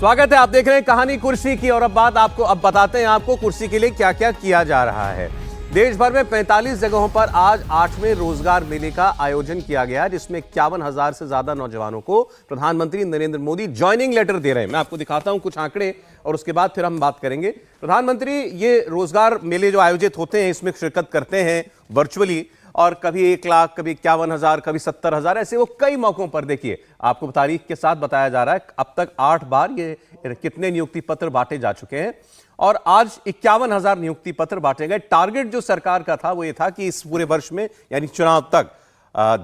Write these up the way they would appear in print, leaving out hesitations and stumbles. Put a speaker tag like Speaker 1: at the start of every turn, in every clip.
Speaker 1: स्वागत है, आप देख रहे हैं कहानी कुर्सी की। और अब बताते हैं आपको कुर्सी के लिए क्या क्या किया जा रहा है। देश भर में 45 जगहों पर आज 8वें रोजगार मेले का आयोजन किया गया, जिसमें 51,000 से ज्यादा नौजवानों को प्रधानमंत्री नरेंद्र मोदी ज्वाइनिंग लेटर दे रहे हैं। मैं आपको दिखाता हूं कुछ आंकड़े और उसके बाद फिर हम बात करेंगे। प्रधानमंत्री ये रोजगार मेले जो आयोजित होते हैं इसमें शिरकत करते हैं वर्चुअली, और कभी 1 लाख, कभी 51,000, कभी 70,000, ऐसे वो कई मौकों पर देखिए आपको तारीख के साथ बताया जा रहा है। अब तक 8 बार ये कितने नियुक्ति पत्र बांटे जा चुके हैं और आज 51,000 नियुक्ति पत्र बांटे गए। टारगेट जो सरकार का था वो ये था कि इस पूरे वर्ष में यानी चुनाव तक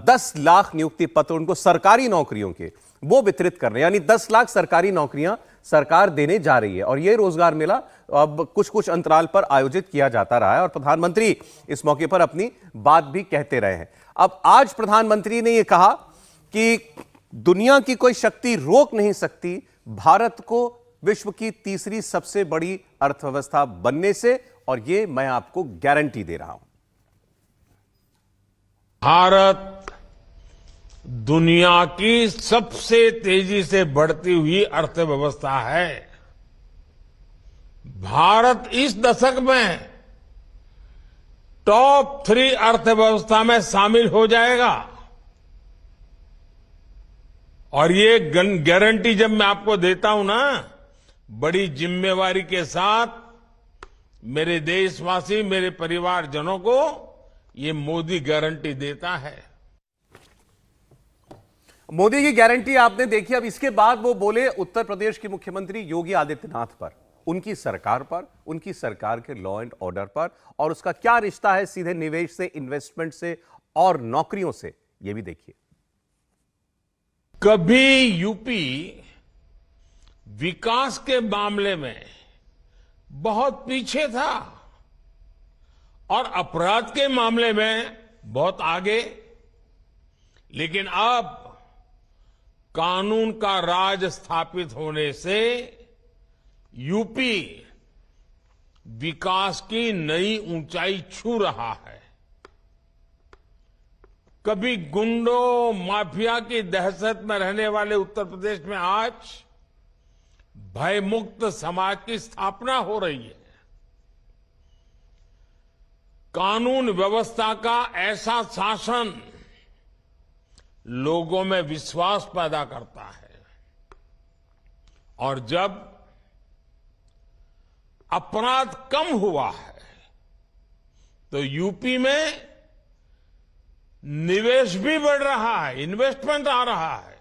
Speaker 1: 10 लाख नियुक्ति पत्र उनको सरकारी नौकरियों के वो वितरित कर रहे हैं, यानी 10 लाख सरकारी नौकरियां सरकार देने जा रही है। और यह रोजगार मेला अब कुछ अंतराल पर आयोजित किया जाता रहा है और प्रधानमंत्री इस मौके पर अपनी बात भी कहते रहे हैं। अब आज प्रधानमंत्री ने यह कहा कि दुनिया की कोई शक्ति रोक नहीं सकती भारत को विश्व की तीसरी सबसे बड़ी अर्थव्यवस्था बनने से, और यह मैं आपको गारंटी दे रहा हूं।
Speaker 2: भारत दुनिया की सबसे तेजी से बढ़ती हुई अर्थव्यवस्था है। भारत इस दशक में टॉप 3 अर्थव्यवस्था में शामिल हो जाएगा। और ये गारंटी जब मैं आपको देता हूं ना, बड़ी जिम्मेवारी के साथ मेरे देशवासी, मेरे परिवारजनों को ये मोदी गारंटी देता है।
Speaker 1: मोदी की गारंटी आपने देखी। अब इसके बाद वो बोले उत्तर प्रदेश के मुख्यमंत्री योगी आदित्यनाथ पर, उनकी सरकार पर, उनकी सरकार के लॉ एंड ऑर्डर पर, और उसका क्या रिश्ता है सीधे निवेश से, इन्वेस्टमेंट से और नौकरियों से, ये भी देखिए।
Speaker 2: कभी यूपी विकास के मामले में बहुत पीछे था और अपराध के मामले में बहुत आगे, लेकिन अब कानून का राज स्थापित होने से यूपी विकास की नई ऊंचाई छू रहा है। कभी गुंडों, माफिया की दहशत में रहने वाले उत्तर प्रदेश में आज भयमुक्त समाज की स्थापना हो रही है। कानून व्यवस्था का ऐसा शासन लोगों में विश्वास पैदा करता है, और जब अपराध कम हुआ है तो यूपी में निवेश भी बढ़ रहा है, इन्वेस्टमेंट आ रहा है।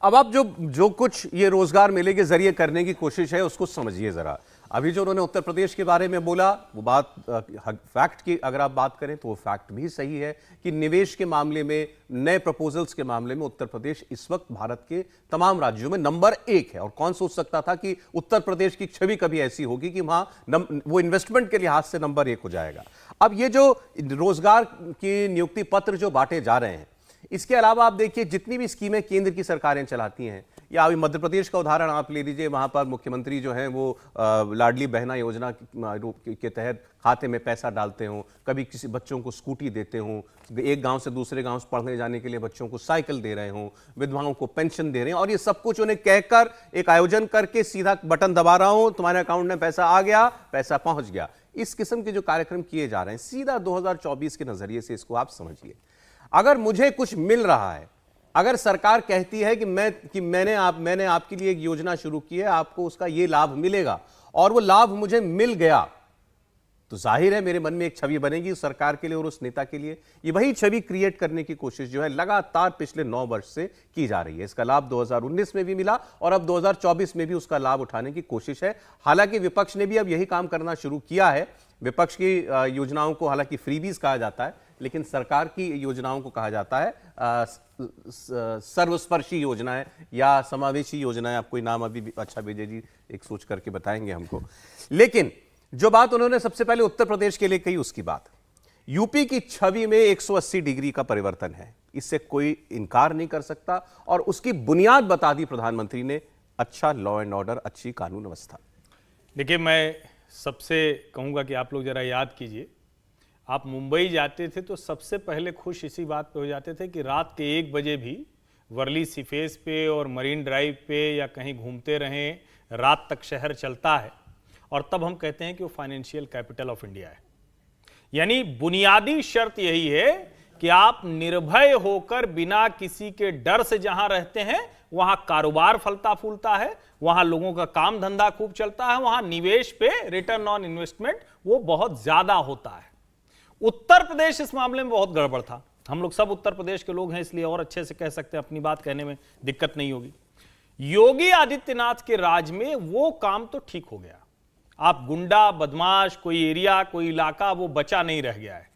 Speaker 1: अब आप जो कुछ ये रोजगार मेले के जरिए करने की कोशिश है उसको समझिए जरा। अभी जो उन्होंने उत्तर प्रदेश के बारे में बोला वो बात फैक्ट की अगर आप बात करें तो वो फैक्ट भी सही है कि निवेश के मामले में, नए प्रपोजल्स के मामले में उत्तर प्रदेश इस वक्त भारत के तमाम राज्यों में नंबर 1 है। और कौन सोच सकता था कि उत्तर प्रदेश की छवि कभी ऐसी होगी कि वहां वो इन्वेस्टमेंट के लिहाज से नंबर 1 हो जाएगा। अब ये जो रोजगार की नियुक्ति पत्र जो बांटे जा रहे हैं, इसके अलावा आप देखिए जितनी भी स्कीमें केंद्र की सरकारें चलाती हैं, या अभी मध्य प्रदेश का उदाहरण आप ले लीजिए, वहां पर मुख्यमंत्री जो हैं वो लाडली बहना योजना के तहत खाते में पैसा डालते हों, कभी किसी बच्चों को स्कूटी देते हों, एक गांव से दूसरे गांव पढ़ने जाने के लिए बच्चों को साइकिल दे रहे हों, विधवाओं को पेंशन दे रहे हैं, और ये सब कुछ उन्हें कहकर एक आयोजन करके सीधा बटन दबा रहा हूं, तुम्हारे अकाउंट में पैसा आ गया, पैसा पहुंच गया। इस किस्म के जो कार्यक्रम किए जा रहे हैं, सीधा 2024 के नजरिए से इसको आप समझिए। अगर मुझे कुछ मिल रहा है, अगर सरकार कहती है कि मैंने आपके लिए एक योजना शुरू की है, आपको उसका ये लाभ मिलेगा, और वो लाभ मुझे मिल गया, तो जाहिर है मेरे मन में एक छवि बनेगी उस सरकार के लिए और उस नेता के लिए। ये वही छवि क्रिएट करने की कोशिश जो है लगातार पिछले 9 वर्ष से की जा रही है। इसका लाभ 2019 में भी मिला और अब 2024 में भी उसका लाभ उठाने की कोशिश है। हालांकि विपक्ष ने भी अब यही काम करना शुरू किया है। विपक्ष की योजनाओं को हालांकि फ्रीबीज कहा जाता है, लेकिन सरकार की योजनाओं को कहा जाता है सर्वस्पर्शी योजनाएं या समावेशी योजनाएं। आप कोई नाम अभी अच्छा विजय जी एक सोच करके बताएंगे हमको। लेकिन जो बात उन्होंने सबसे पहले उत्तर प्रदेश के लिए कही, उसकी बात यूपी की छवि में 180 डिग्री का परिवर्तन है, इससे कोई इनकार नहीं कर सकता। और उसकी बुनियाद बता दी प्रधानमंत्री ने, अच्छा लॉ एंड ऑर्डर, अच्छी कानून व्यवस्था।
Speaker 3: देखिए, मैं सबसे कहूंगा कि आप लोग जरा याद कीजिए, आप मुंबई जाते थे तो सबसे पहले खुश इसी बात पे हो जाते थे कि रात के 1 बजे भी वर्ली सीफेस पे और मरीन ड्राइव पे या कहीं घूमते रहें, रात तक शहर चलता है और तब हम कहते हैं कि वो फाइनेंशियल कैपिटल ऑफ इंडिया है। यानी बुनियादी शर्त यही है कि आप निर्भय होकर बिना किसी के डर से जहां रहते हैं वहां कारोबार फलता फूलता है, वहां लोगों का काम धंधा खूब चलता है, वहां निवेश पे रिटर्न ऑन इन्वेस्टमेंट वो बहुत ज्यादा होता है। उत्तर प्रदेश इस मामले में बहुत गड़बड़ था। हम लोग सब उत्तर प्रदेश के लोग हैं इसलिए और अच्छे से कह सकते हैं, अपनी बात कहने में दिक्कत नहीं होगी। योगी आदित्यनाथ के राज में वो काम तो ठीक हो गया। आप गुंडा बदमाश कोई एरिया कोई इलाका वो बचा नहीं रह गया है।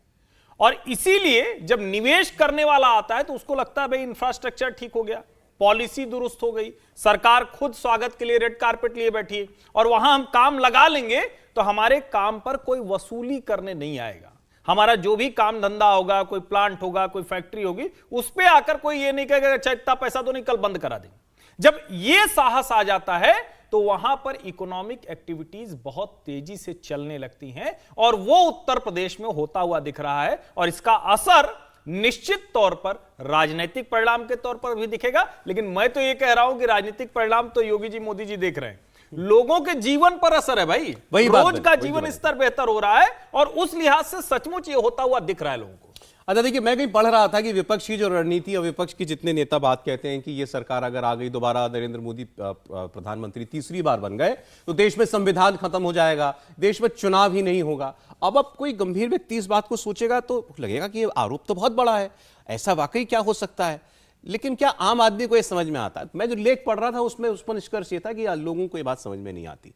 Speaker 3: और इसीलिए जब निवेश करने वाला आता है तो उसको लगता है भाई इंफ्रास्ट्रक्चर ठीक हो गया, पॉलिसी दुरुस्त हो गई, सरकार खुद स्वागत के लिए रेड कारपेट लिए बैठी है और वहां हम काम लगा लेंगे तो हमारे काम पर कोई वसूली करने नहीं आएगा। हमारा जो भी काम धंधा होगा, कोई प्लांट होगा, कोई फैक्ट्री होगी, उस पर आकर कोई ये नहीं कहेगा अच्छा इतना पैसा तो नहीं, कल बंद करा देंगे। जब ये साहस आ जाता है तो वहां पर इकोनॉमिक एक्टिविटीज बहुत तेजी से चलने लगती हैं और वो उत्तर प्रदेश में होता हुआ दिख रहा है। और इसका असर निश्चित तौर पर राजनीतिक परिणाम के तौर पर भी दिखेगा। लेकिन मैं तो ये कह रहा हूं कि राजनीतिक परिणाम तो योगी जी मोदी जी देख रहे हैं, लोगों के जीवन पर असर है भाई। रोज का जीवन स्तर बेहतर हो रहा है और उस लिहाज से सचमुच ये होता हुआ दिख रहा है लोगों को।
Speaker 1: अच्छा देखिए, मैं कहीं पढ़ रहा था कि विपक्ष की जो रणनीति और विपक्ष की जितने नेता बात कहते हैं कि ये सरकार अगर आ गई दोबारा, नरेंद्र मोदी प्रधानमंत्री तीसरी बार बन गए तो देश में संविधान खत्म हो जाएगा, देश में चुनाव ही नहीं होगा। अब कोई गंभीर व्यक्ति इस बात को सोचेगा तो लगेगा कि ये आरोप तो बहुत बड़ा है, ऐसा वाकई क्या हो सकता है। लेकिन क्या आम आदमी को ये समझ में आता है? मैं जो लेख पढ़ रहा था उसमें उस पर निष्कर्ष ये था कि लोगों को ये बात समझ में नहीं आती।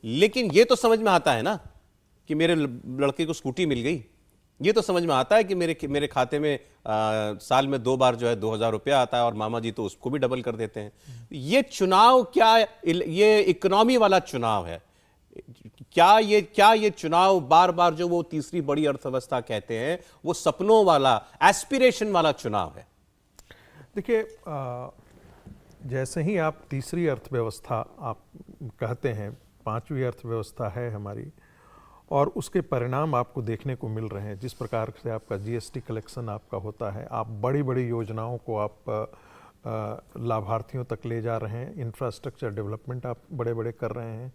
Speaker 1: लेकिन ये तो समझ में आता है ना कि मेरे लड़के को स्कूटी मिल गई, ये तो समझ में आता है कि मेरे खाते में साल में 2 बार जो है 2000 रुपया आता है और मामा जी तो उसको भी डबल कर देते हैं। ये चुनाव क्या, ये इकोनॉमी वाला चुनाव है क्या? ये चुनाव बार बार जो वो तीसरी बड़ी अर्थव्यवस्था कहते हैं वो सपनों वाला, एस्पिरेशन वाला चुनाव है?
Speaker 4: देखिए, जैसे ही आप तीसरी अर्थव्यवस्था आप कहते हैं, पांचवी अर्थव्यवस्था है हमारी और उसके परिणाम आपको देखने को मिल रहे हैं। जिस प्रकार से आपका जीएसटी कलेक्शन आपका होता है, आप बड़ी बड़ी योजनाओं को आप लाभार्थियों तक ले जा रहे हैं, इंफ्रास्ट्रक्चर डेवलपमेंट आप बड़े बड़े कर रहे हैं,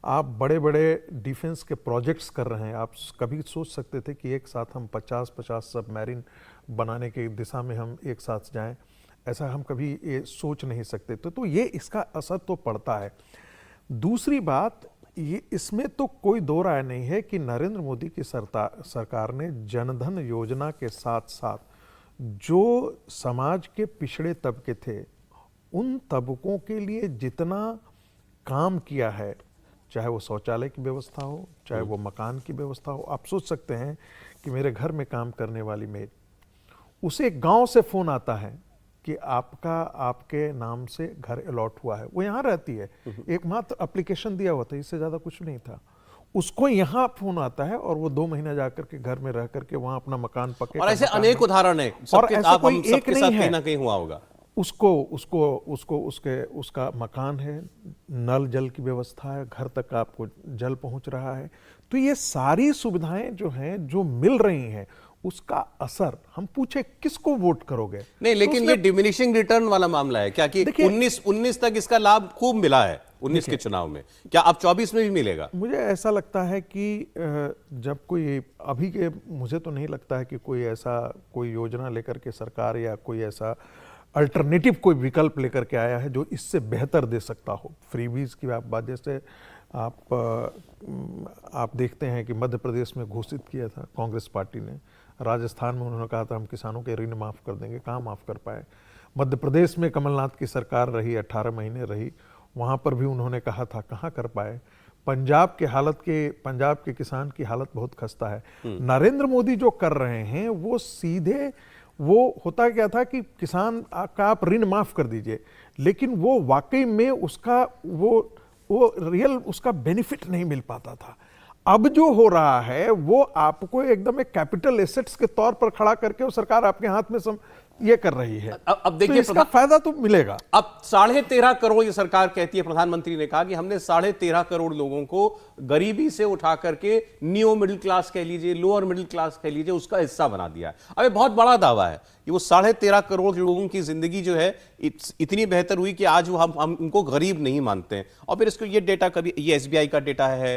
Speaker 4: आप बड़े बड़े डिफेंस के प्रोजेक्ट्स कर रहे हैं। आप कभी सोच सकते थे कि एक साथ हम 50-50 सबमरीन बनाने की दिशा में हम एक साथ जाएं? ऐसा हम कभी ये सोच नहीं सकते। तो ये इसका असर तो पड़ता है। दूसरी बात, ये इसमें तो कोई दो राय नहीं है कि नरेंद्र मोदी की सरकार ने जनधन योजना के साथ साथ जो समाज के पिछड़े तबके थे उन तबकों के लिए जितना काम किया है, चाहे वो शौचालय की व्यवस्था हो, चाहे वो मकान की व्यवस्था हो। आप सोच सकते हैं कि मेरे घर में काम करने वाली मेड, उसे गांव से फोन आता है कि आपके नाम से घर अलॉट हुआ है, वो यहाँ रहती है, एकमात्र एप्लीकेशन दिया हुआ था, इससे ज़्यादा कुछ नहीं था। उसको यहाँ फोन आता है और वो 2 महीना जाकर के घर में रह करके वहाँ अपना मकान पके।
Speaker 1: और ऐसे अनेक उदाहरण है,
Speaker 4: और ऐसा कोई एक नहीं है,
Speaker 1: कहीं ना कहीं हुआ होगा।
Speaker 4: उसका मकान है, नल जल की व्यवस्था है, घर तक आपको जल पहुँच रहा है। तो ये सारी सुविधाएं जो हैं, जो मिल रही हैं, उसका असर, हम पूछे किसको वोट करोगे?
Speaker 1: नहीं, लेकिन ये डिमिनिशिंग रिटर्न वाला मामला है क्या कि 19 तक इसका लाभ खूब मिला है 19 के चुनाव में, क्या अब 24 में भी मिलेगा?
Speaker 4: मुझे ऐसा लगता है कि जब कोई अभी के, मुझे तो नहीं लगता है कि कोई योजना लेकर के सरकार या कोई ऐसा अल्टरनेटिव कोई विकल्प लेकर के आया है जो इससे बेहतर दे सकता हो। फ्रीबीज की बात, जैसे आप देखते हैं कि मध्य प्रदेश में घोषित किया था कांग्रेस पार्टी ने, राजस्थान में उन्होंने कहा था हम किसानों के ऋण माफ़ कर देंगे, कहाँ माफ़ कर पाए। मध्य प्रदेश में कमलनाथ की सरकार रही, 18 महीने रही, वहाँ पर भी उन्होंने कहा था, कहाँ कर पाए। पंजाब के किसान की हालत बहुत खस्ता है। नरेंद्र मोदी जो कर रहे हैं वो सीधे, वो होता क्या था कि किसान का आप ऋण माफ़ कर दीजिए, लेकिन वो वाकई में उसका वो रियल उसका बेनिफिट नहीं मिल पाता था। अब जो हो रहा है वो आपको एकदम एक कैपिटल एसेट्स के तौर पर खड़ा करके वो सरकार आपके हाथ में ये कर रही है।
Speaker 1: अब देखिए,
Speaker 4: तो इसका फायदा तो मिलेगा।
Speaker 1: अब 13.5 करोड़ ये सरकार कहती है, प्रधानमंत्री ने कहा कि हमने 13.5 करोड़ लोगों को गरीबी से उठा करके नियो मिडिल क्लास कह लीजिए, लोअर मिडिल क्लास कह लीजिए, उसका हिस्सा बना दिया है। अब ये बहुत बड़ा दावा है कि वो 13.5 करोड़ लोगों की जिंदगी जो है इतनी बेहतर हुई कि आज वो हम उनको गरीब नहीं मानते हैं। और फिर इसको ये डेटा कभी ये SBI का डेटा है,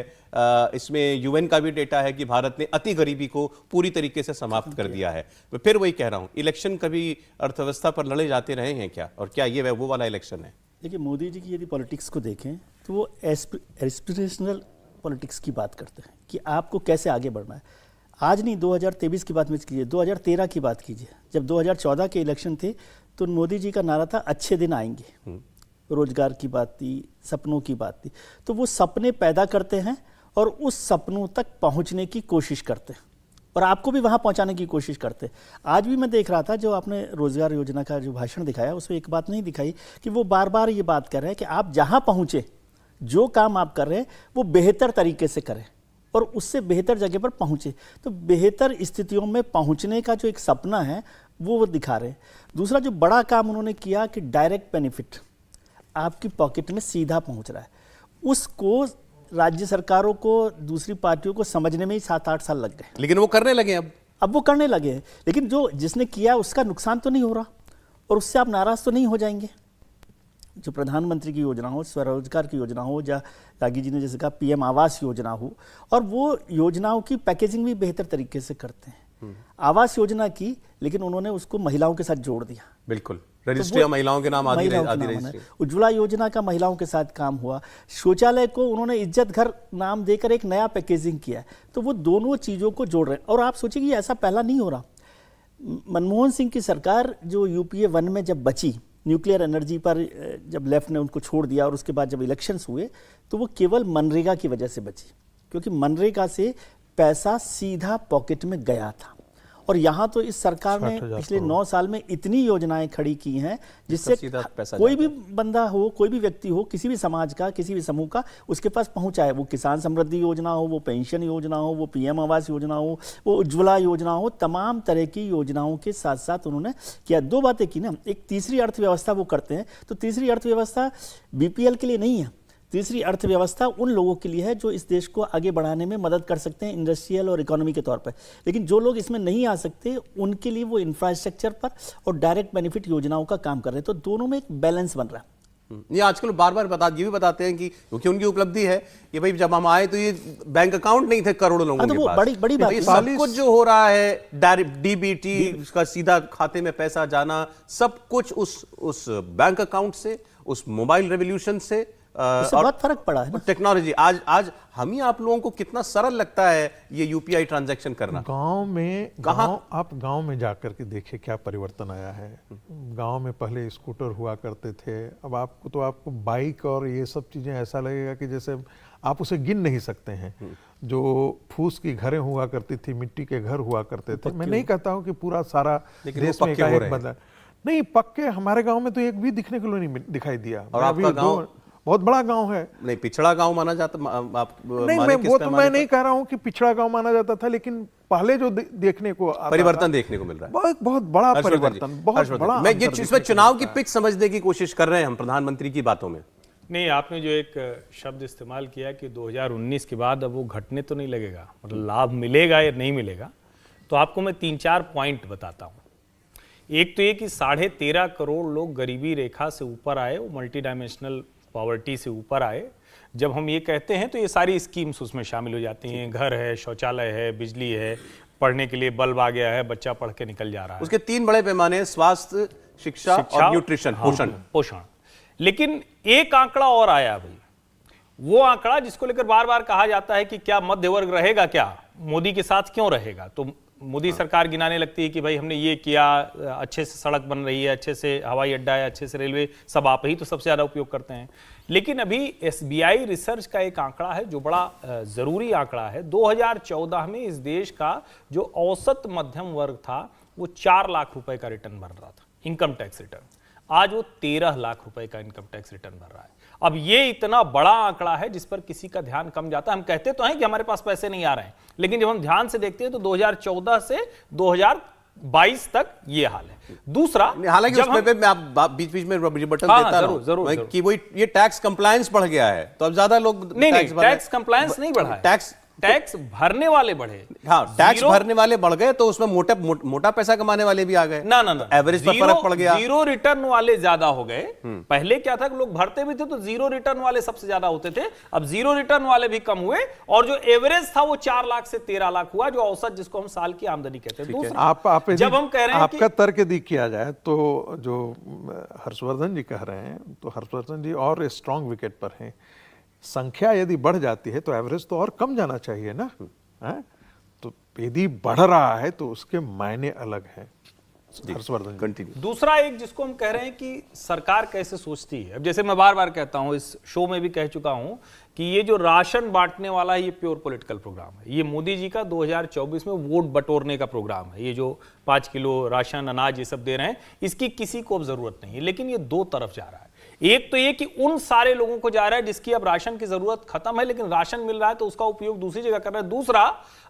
Speaker 1: इसमें UN का भी डेटा है कि भारत ने अति गरीबी को पूरी तरीके से समाप्त कर दिया है। तो फिर वही कह रहा हूं, इलेक्शन कभी अर्थव्यवस्था पर लड़े जाते रहे हैं क्या, और क्या ये वो वाला इलेक्शन है?
Speaker 5: देखिए, मोदी जी की यदि पॉलिटिक्स को देखें तो वो एस्पिरेशनल पॉलिटिक्स की बात करते हैं कि आपको कैसे आगे बढ़ना है। आज नहीं, 2023 की बात मत कीजिए, 2013 की बात कीजिए। जब 2014 के इलेक्शन थे तो मोदी जी का नारा था अच्छे दिन आएंगे, रोजगार की बात थी, सपनों की बात थी। तो वो सपने पैदा करते हैं और उस सपनों तक पहुंचने की कोशिश करते हैं और आपको भी वहां पहुंचाने की कोशिश करते हैं। आज भी मैं देख रहा था जो आपने रोजगार योजना का जो भाषण दिखाया, उसमें एक बात नहीं दिखाई कि वो बार बार ये बात कर रहे हैं कि आप जहां पहुंचे, जो काम आप कर रहे हैं वो बेहतर तरीके से करें और उससे बेहतर जगह पर पहुंचे। तो बेहतर स्थितियों में पहुंचने का जो एक सपना है वो दिखा रहे हैं। दूसरा जो बड़ा काम उन्होंने किया कि डायरेक्ट बेनिफिट आपकी पॉकेट में सीधा पहुंच रहा है, उसको राज्य सरकारों को, दूसरी पार्टियों को समझने में ही 7-8 साल लग गए।
Speaker 1: लेकिन वो करने लगे, अब
Speaker 5: वो करने लगे हैं। लेकिन जो जिसने किया उसका नुकसान तो नहीं हो रहा और उससे आप नाराज तो नहीं हो जाएंगे। जो प्रधानमंत्री की योजना हो, स्वरोजगार की योजना हो, या रागी जी ने जैसे कहा PM आवास योजना हो, और वो योजनाओं की पैकेजिंग भी बेहतर तरीके से करते हैं। आवास योजना की, लेकिन उन्होंने उसको महिलाओं के साथ जोड़ दिया।
Speaker 1: बिल्कुल, रजिस्ट्री महिलाओं के नाम आदि रजिस्ट्री।
Speaker 5: उज्ज्वला योजना का महिलाओं के साथ काम हुआ। शौचालय को उन्होंने इज्जत घर नाम देकर एक नया पैकेजिंग किया। तो वो दोनों चीज़ों को जोड़ रहे हैं। और आप सोचिए कि ऐसा पहला नहीं हो रहा। मनमोहन सिंह की सरकार जो UPA 1 में जब बची, न्यूक्लियर एनर्जी पर जब लेफ्ट ने उनको छोड़ दिया और उसके बाद जब इलेक्शंस हुए तो वो केवल मनरेगा की वजह से बची, क्योंकि मनरेगा से पैसा सीधा पॉकेट में गया था। और यहाँ तो इस सरकार ने पिछले 9 साल में इतनी योजनाएं खड़ी की हैं जिससे कोई भी बंदा हो, कोई भी व्यक्ति हो, किसी भी समाज का, किसी भी समूह का, उसके पास पहुंचा है। वो किसान समृद्धि योजना हो, वो पेंशन योजना हो, वो PM आवास योजना हो, वो उज्ज्वला योजना हो, तमाम तरह की योजनाओं के साथ साथ उन्होंने किया। 2 बातें की ना, एक तीसरी अर्थव्यवस्था वो करते हैं। तो तीसरी अर्थव्यवस्था BPL के लिए नहीं है, तीसरी अर्थव्यवस्था उन लोगों के लिए है जो इस देश को आगे बढ़ाने में मदद कर सकते हैं इंडस्ट्रियल और इकोनॉमी के तौर पर। लेकिन जो लोग इसमें नहीं आ सकते उनके लिए वो इंफ्रास्ट्रक्चर पर और डायरेक्ट बेनिफिट योजनाओं का काम कर रहे हैं। तो दोनों में एक बैलेंस बन रहा है।
Speaker 1: ये आजकल बार बार ये भी बताते हैं कि क्योंकि उनकी उपलब्धि है कि भाई जब हम आए तो ये बैंक अकाउंट नहीं थे करोड़ों लोगों के पास।
Speaker 5: बड़ी बात है।
Speaker 1: सब कुछ जो हो रहा है, डायरेक्ट DBT का सीधा खाते में पैसा जाना, सब कुछ उस बैंक अकाउंट से, उस मोबाइल रेवोल्यूशन से
Speaker 5: बहुत फर्क पड़ा है ना।
Speaker 1: टेक्नोलॉजी आज हम ही आप लोगों को कितना सरल लगता है ये UPI ट्रांजैक्शन करना।
Speaker 4: आप गांव में जाकर के देखिए क्या परिवर्तन आया है। गांव में पहले स्कूटर हुआ करते थे, अब आपको बाइक और ये सब चीजें ऐसा लगेगा कि जैसे आप उसे गिन नहीं सकते हैं। जो फूस की घरें हुआ करती थी, मिट्टी के घर हुआ करते थे। मैं नहीं कहता हूं कि पूरा सारा देश में एक बदला नहीं, पक्के हमारे गाँव में तो एक भी दिखने को नहीं दिखाई दिया।
Speaker 1: और आपका गाँव
Speaker 4: बहुत बड़ा गांव है।
Speaker 1: नहीं, पिछड़ा गांव माना जाता।
Speaker 4: नहीं, मैं नहीं कह रहा हूं कि पिछड़ा गांव माना जाता था, लेकिन पहले जो देखने को
Speaker 1: परिवर्तन देखने को मिल रहा है,
Speaker 4: बहुत बड़ा परिवर्तन, बहुत बड़ा।
Speaker 1: मैं ये इसमें चुनाव की पिच समझने की कोशिश कर रहे हैं हम प्रधानमंत्री की बातों में।
Speaker 3: नहीं, आपने जो एक शब्द इस्तेमाल किया कि 2019 के बाद अब वो घटने तो नहीं लगेगा, मतलब लाभ मिलेगा या नहीं मिलेगा, तो आपको मैं 3-4 पॉइंट बताता हूं। एक तो ये कि 13.5 करोड़ लोग गरीबी रेखा से ऊपर आए, वो मल्टी डायमेंशनल पॉवर्टी से ऊपर आए। जब हम ये कहते हैं तो ये सारी स्कीम्स उसमें शामिल हो जाती हैं। घर है, शौचालय है, बिजली है, पढ़ने के लिए बल्ब आ गया है, बच्चा पढ़ के निकल जा रहा है।
Speaker 1: उसके 3 बड़े पैमाने, स्वास्थ्य, शिक्षा और न्यूट्रिशन,
Speaker 3: पोषण। लेकिन एक आंकड़ा और आया भाई, वो आंकड़ा जिसको लेकर बार बार कहा जाता है कि क्या मध्य वर्ग रहेगा, क्या मोदी के साथ क्यों रहेगा। तो मोदी सरकार गिनाने लगती है कि भाई हमने ये किया, अच्छे से सड़क बन रही है, अच्छे से हवाई अड्डा है, अच्छे से रेलवे, सब आप ही तो सबसे ज्यादा उपयोग करते हैं। लेकिन अभी SBI रिसर्च का एक आंकड़ा है जो बड़ा जरूरी आंकड़ा है। 2014 में इस देश का जो औसत मध्यम वर्ग था वो 4 लाख रुपए का रिटर्न भर रहा था, इनकम टैक्स रिटर्न। आज वो 13 लाख रुपए का इनकम टैक्स रिटर्न भर रहा है। अब ये इतना बड़ा आंकड़ा है जिस पर किसी का ध्यान कम जाता है। हम कहते तो हैं कि हमारे पास पैसे नहीं आ रहे हैं, लेकिन जब हम ध्यान से देखते हैं तो 2014 से 2022 तक ये हाल है। दूसरा,
Speaker 1: हालांकि उसमें पे मैं आप बीच में बटन देता हूं
Speaker 3: जरूर
Speaker 1: कि वो ये टैक्स कंप्लायंस बढ़ गया है, तो अब ज्यादा लोग
Speaker 3: नहीं, टैक्स कंप्लायंस नहीं बढ़ा है।
Speaker 1: टैक्स
Speaker 3: टैक्स भरने वाले बढ़े।
Speaker 1: हाँ, टैक्स
Speaker 3: जीरो-
Speaker 1: भरने वाले बढ़ गए तो उसमें मोटा पैसा कमाने वाले भी आ गए।
Speaker 3: ना ना ना,
Speaker 1: एवरेज पर फर्क पड़ गया।
Speaker 3: जीरो रिटर्न वाले ज्यादा हो गए। पहले क्या था कि लोग भरते भी थे तो जीरो रिटर्न वाले सबसे ज्यादा होते थे, अब जीरो रिटर्न वाले भी कम हुए और जो एवरेज था वो 4 लाख से 13 लाख हुआ, जो औसत जिसको हम साल की आमदनी कहते हैं। दूसरा,
Speaker 4: आप
Speaker 3: जब हम कह रहे हैं
Speaker 4: आपका तर्क यदि किया जाए तो जो हर्षवर्धन जी कह रहे हैं, तो हर्षवर्धन जी और स्ट्रांग विकेट पर हैं। संख्या यदि बढ़ जाती है तो एवरेज तो और कम जाना चाहिए ना, है? तो यदि बढ़ रहा है तो उसके मायने अलग हैं। हर्षवर्धन जी।
Speaker 1: कंटिन्यू।
Speaker 3: दूसरा एक जिसको हम कह रहे हैं कि सरकार कैसे सोचती है। अब जैसे मैं बार बार कहता हूं, इस शो में भी कह चुका हूं कि ये जो राशन बांटने वाला है ये प्योर पॉलिटिकल प्रोग्राम है। ये मोदी जी का 2024 में वोट बटोरने का प्रोग्राम है। ये जो 5 किलो राशन अनाज ये सब दे रहे हैं, इसकी किसी को अब जरूरत नहीं है, लेकिन ये दो तरफ जा रहा है। एक तो ये कि उन सारे लोगों को जा रहा है जिसकी अब राशन की जरूरत खत्म है, लेकिन राशन मिल रहा है तो उसका उपयोग दूसरी जगह कर रहा है। दूसरा,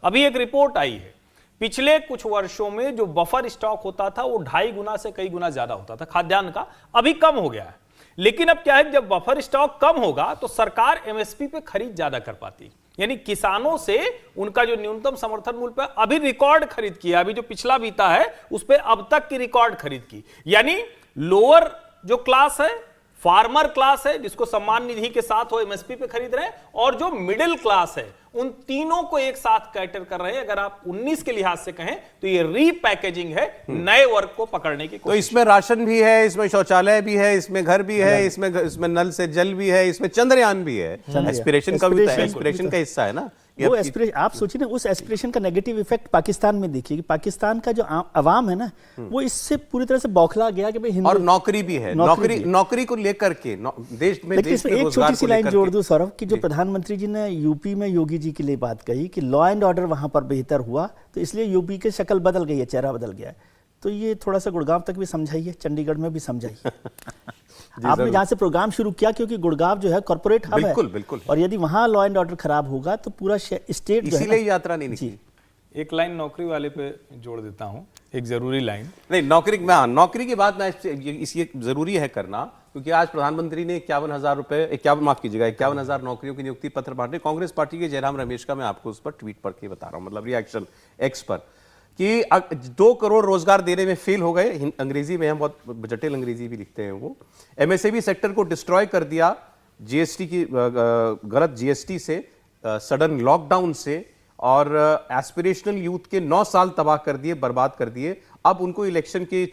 Speaker 3: अभी एक रिपोर्ट आई है, पिछले कुछ वर्षों में जो बफर स्टॉक होता था वो 2.5 गुना से कई गुना ज्यादा होता था खाद्यान्न का, अभी कम हो गया है। लेकिन अब क्या है, जब बफर स्टॉक कम होगा तो सरकार एमएसपी पे खरीद ज्यादा कर पाती, यानी किसानों से उनका जो न्यूनतम समर्थन मूल्य पे अभी रिकॉर्ड खरीद किया, अभी जो पिछला बीता है उस पर अब तक की रिकॉर्ड खरीद की। यानी लोअर जो क्लास है, फार्मर क्लास है जिसको सम्मान निधि के साथ वो एमएसपी पे खरीद रहे हैं, और जो मिडिल क्लास है उन तीनों को एक साथ कैटर कर रहे हैं। अगर आप 19 के लिहाज से कहें तो ये रीपैकेजिंग है नए वर्ग को पकड़ने की
Speaker 1: तो
Speaker 3: कोशिश।
Speaker 1: इसमें राशन भी है, इसमें शौचालय भी है, इसमें घर भी है, इसमें नल से जल भी है, इसमें चंद्रयान भी है। एस्पिरेशन का भी तो एस्पिरेशन का हिस्सा है ना
Speaker 5: वो एस्पिरेशन। आप सोचिए ना, उस एस्पिरेशन का नेगेटिव इफेक्ट पाकिस्तान में देखिए कि पाकिस्तान का जो अवाम है ना, वो इससे पूरी तरह से बौखला गया कि भाई हिंदू।
Speaker 1: और नौकरी भी है, नौकरी को लेकर के देश में,
Speaker 5: लेकिन
Speaker 1: देश
Speaker 5: इसमें
Speaker 1: में
Speaker 5: एक
Speaker 1: रोजगार
Speaker 5: छोटी सी
Speaker 1: को
Speaker 5: लाइन
Speaker 1: लेकर
Speaker 5: जोड़
Speaker 1: के।
Speaker 5: दूं सौरभ, कि जो प्रधानमंत्री जी ने यूपी में योगी जी के लिए बात कही कि लॉ एंड ऑर्डर वहां पर बेहतर हुआ, तो इसलिए यूपी की शक्ल बदल गई है, चेहरा बदल गया है। तो ये थोड़ा सा गुड़गांव तक भी समझाइए, चंडीगढ़ में भी समझाइए। आपने जहां से प्रोग्राम शुरू किया, क्योंकि गुड़गांव जो है कॉर्पोरेट हब है,
Speaker 1: बिल्कुल बिल्कुल,
Speaker 5: और यदि वहां लॉ एंड ऑर्डर खराब होगा तो पूरा स्टेट जो है
Speaker 1: इसीलिए
Speaker 5: ना,
Speaker 1: यात्रा नहीं निकली।
Speaker 3: एक लाइन नौकरी वाले पे जोड़ देता हूं, एक जरूरी लाइन।
Speaker 1: नहीं, नौकरी की बात मैं इसलिए जरूरी है करना क्योंकि आज प्रधानमंत्री ने 51,000 रुपए 51,000 नौकरियों की नियुक्ति पत्र बांटे। कांग्रेस पार्टी के जयराम रमेश का मैं आपको उस पर ट्वीट पढ़ के बता रहा हूं, मतलब रिएक्शन एक्स पर, कि 2 करोड़ रोजगार देने में फेल हो गए। अंग्रेजी में हम बहुत जटिल अंग्रेजी भी लिखते हैं वो। एमएसएमई सेक्टर को डिस्ट्रॉय कर दिया जीएसटी की गलत जीएसटी से, सडन लॉकडाउन से, और एस्पिरेशनल यूथ के 9 साल तबाह कर दिए, बर्बाद कर दिए। अब उनको इलेक्शन के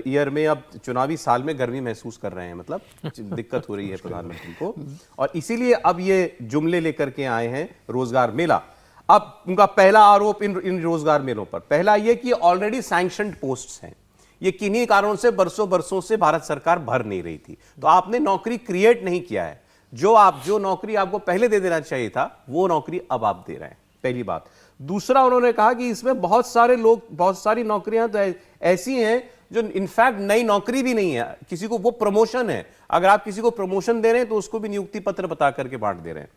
Speaker 1: ईयर में, अब चुनावी साल में गर्मी महसूस कर रहे हैं, मतलब दिक्कत हो रही है प्रधानमंत्री को, और इसीलिए अब ये जुमले लेकर के आए हैं रोजगार मेला। अब उनका पहला आरोप इन रोजगार मेलों पर, पहला ये कि ऑलरेडी सैंक्शनड पोस्ट्स हैं, ये किन्हीं कारणों से बरसों से भारत सरकार भर नहीं रही थी, तो आपने नौकरी क्रिएट नहीं किया है। जो नौकरी आपको पहले दे देना चाहिए था वो नौकरी अब आप दे रहे हैं, पहली बात। दूसरा, उन्होंने कहा कि इसमें बहुत सारी नौकरियां तो ऐसी हैं जो इनफैक्ट नई नौकरी भी नहीं है, किसी को वो प्रमोशन है। अगर आप किसी को प्रमोशन दे रहे हैं तो उसको भी नियुक्ति पत्र बता करके बांट दे रहे हैं।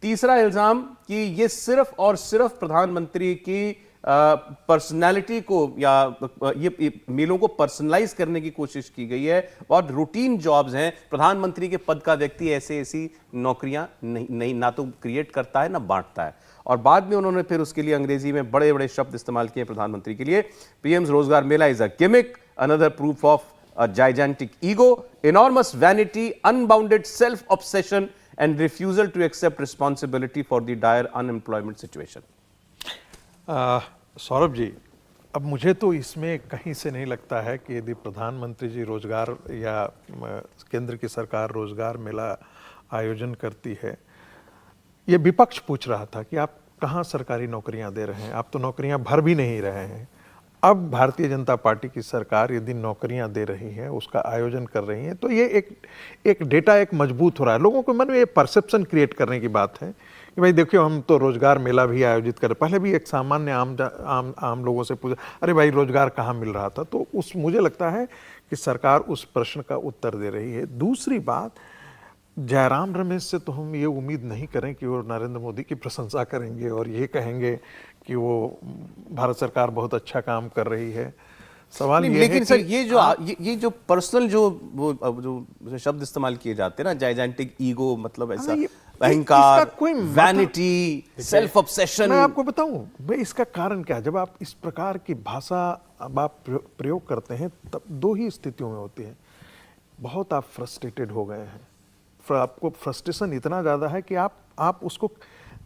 Speaker 1: तीसरा इल्जाम कि ये सिर्फ और सिर्फ प्रधानमंत्री की पर्सनालिटी को, या ये मेलों को पर्सनलाइज करने की कोशिश की गई है, और रूटीन जॉब्स हैं। प्रधानमंत्री के पद का व्यक्ति ऐसी नौकरियां नहीं ना तो क्रिएट करता है ना बांटता है। और बाद में उन्होंने फिर उसके लिए अंग्रेजी में बड़े बड़े शब्द इस्तेमाल किए प्रधानमंत्री के लिए। PM's Rozgar Mela is a gimmick, another proof of a gigantic ego, enormous vanity, unbounded self-obsession and refusal to accept responsibility for the dire unemployment situation.
Speaker 4: Saurabh ji, अब मुझे तो इसमें कहीं से नहीं लगता है कि यदि प्रधानमंत्री जी रोजगार या केंद्र की सरकार रोजगार मेला आयोजन करती है, ये विपक्ष पूछ रहा था कि आप कहाँ सरकारी नौकरियां दे रहे हैं, आप तो नौकरियां भर भी नहीं रहे हैं। अब भारतीय जनता पार्टी की सरकार यदि नौकरियां दे रही है, उसका आयोजन कर रही है, तो ये एक डेटा एक मजबूत हो रहा है। लोगों के मन में ये परसेप्शन क्रिएट करने की बात है कि भाई देखियो, हम तो रोजगार मेला भी आयोजित कर। पहले भी एक सामान्य आम लोगों से पूछा, अरे भाई रोजगार कहाँ मिल रहा था, तो मुझे लगता है कि सरकार उस प्रश्न का उत्तर दे रही है। दूसरी बात, जयराम रमेश से तो हम ये उम्मीद नहीं करें कि वो नरेंद्र मोदी की प्रशंसा करेंगे और ये कहेंगे कि वो भारत सरकार बहुत अच्छा काम कर रही है। सवाल ये
Speaker 1: लेकिन
Speaker 4: है
Speaker 1: सर,
Speaker 4: कि
Speaker 1: ये जो पर्सनल जो शब्द इस्तेमाल किए जाते हैं ना, जाइजेंटिक ईगो, मतलब ऐसा, अहंकार,
Speaker 4: इसका कोई
Speaker 1: वैनिटी, सेल्फ ऑब्सेशन।
Speaker 4: मैं आपको बताऊं भाई इसका कारण क्या है। जब आप इस प्रकार की भाषा अब आप प्रयोग करते हैं तब दो ही स्थितियों में होती है। बहुत आप फ्रस्ट्रेटेड हो गए हैं, आपको फ्रस्ट्रेशन इतना ज़्यादा है कि आप उसको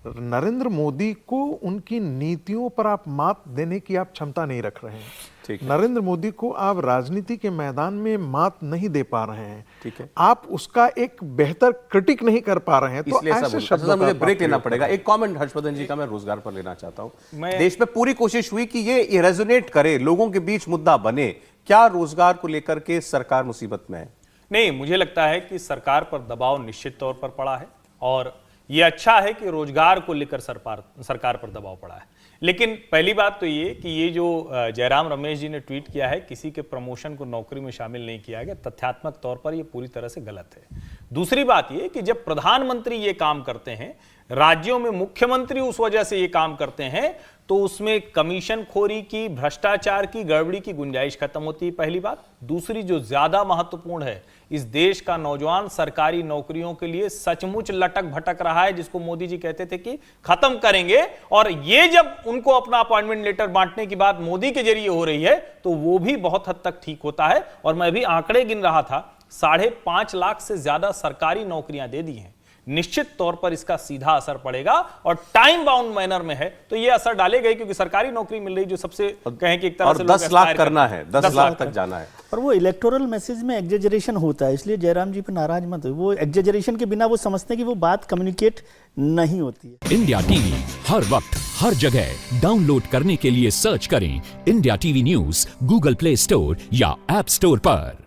Speaker 4: नरेंद्र मोदी को उनकी नीतियों पर आप मात देने की आप क्षमता नहीं रख रहे हैं।
Speaker 1: ठीक है।
Speaker 4: नरेंद्र मोदी को आप राजनीति के मैदान में मात नहीं दे पा रहे हैं।
Speaker 1: ठीक है।
Speaker 4: आप उसका एक बेहतर क्रिटिक नहीं कर पा रहे हैं। तो
Speaker 1: इसलिए
Speaker 4: ऐसे
Speaker 1: सब
Speaker 4: शब्दों का
Speaker 1: मुझे
Speaker 4: आप
Speaker 1: ब्रेक लेना
Speaker 4: प्रयोग
Speaker 1: पड़ेगा।
Speaker 4: करें।
Speaker 1: एक कमेंट हर्षवर्धन जी का मैं रोजगार पर लेना चाहता हूं।
Speaker 3: मैं-
Speaker 1: देश में पूरी कोशिश हुई कि ये रेजोनेट करे, लोगों के बीच मुद्दा बने। क्या रोजगार को लेकर के सरकार मुसीबत में है?
Speaker 3: नहीं, मुझे लगता है कि सरकार पर दबाव निश्चित तौर पर पड़ा है और यह अच्छा है कि रोजगार को लेकर सरकार पर दबाव पड़ा है। लेकिन पहली बात तो ये कि ये जो जयराम रमेश जी ने ट्वीट किया है, किसी के प्रमोशन को नौकरी में शामिल नहीं किया गया, तथ्यात्मक तौर पर ये पूरी तरह से गलत है। दूसरी बात ये कि जब प्रधानमंत्री ये काम करते हैं, राज्यों में मुख्यमंत्री उस वजह से ये काम करते हैं, तो उसमें कमीशन खोरी की, भ्रष्टाचार की, गड़बड़ी की गुंजाइश खत्म होती है, पहली बात। दूसरी जो ज्यादा महत्वपूर्ण है, इस देश का नौजवान सरकारी नौकरियों के लिए सचमुच लटक भटक रहा है, जिसको मोदी जी कहते थे कि खत्म करेंगे, और ये जब उनको अपना अपॉइंटमेंट लेटर बांटने की बात मोदी के जरिए हो रही है, तो वो भी बहुत हद तक ठीक होता है। और मैं भी आंकड़े गिन रहा था, 5.5 लाख से ज्यादा सरकारी नौकरियां दे दी हैं। निश्चित तौर पर इसका सीधा असर पड़ेगा और टाइम बाउंड मैनर में है, तो यह असर डालेगा, क्योंकि सरकारी नौकरी मिल रही जो सबसे कहें कि एक तरह
Speaker 1: और
Speaker 3: से
Speaker 1: 10 लाख करना है, 10 लाख तक जाना है।
Speaker 5: पर वो इलेक्टोरल मैसेज में एग्जेजरेशन होता है, इसलिए जयराम जी पर नाराज मत हो। वो एग्जेजरेशन के बिना वो समझते हैं कि वो बात कम्युनिकेट नहीं होती है।
Speaker 6: इंडिया टीवी हर वक्त हर जगह डाउनलोड करने के लिए सर्च करें India TV news Google play store या ऐप स्टोर पर।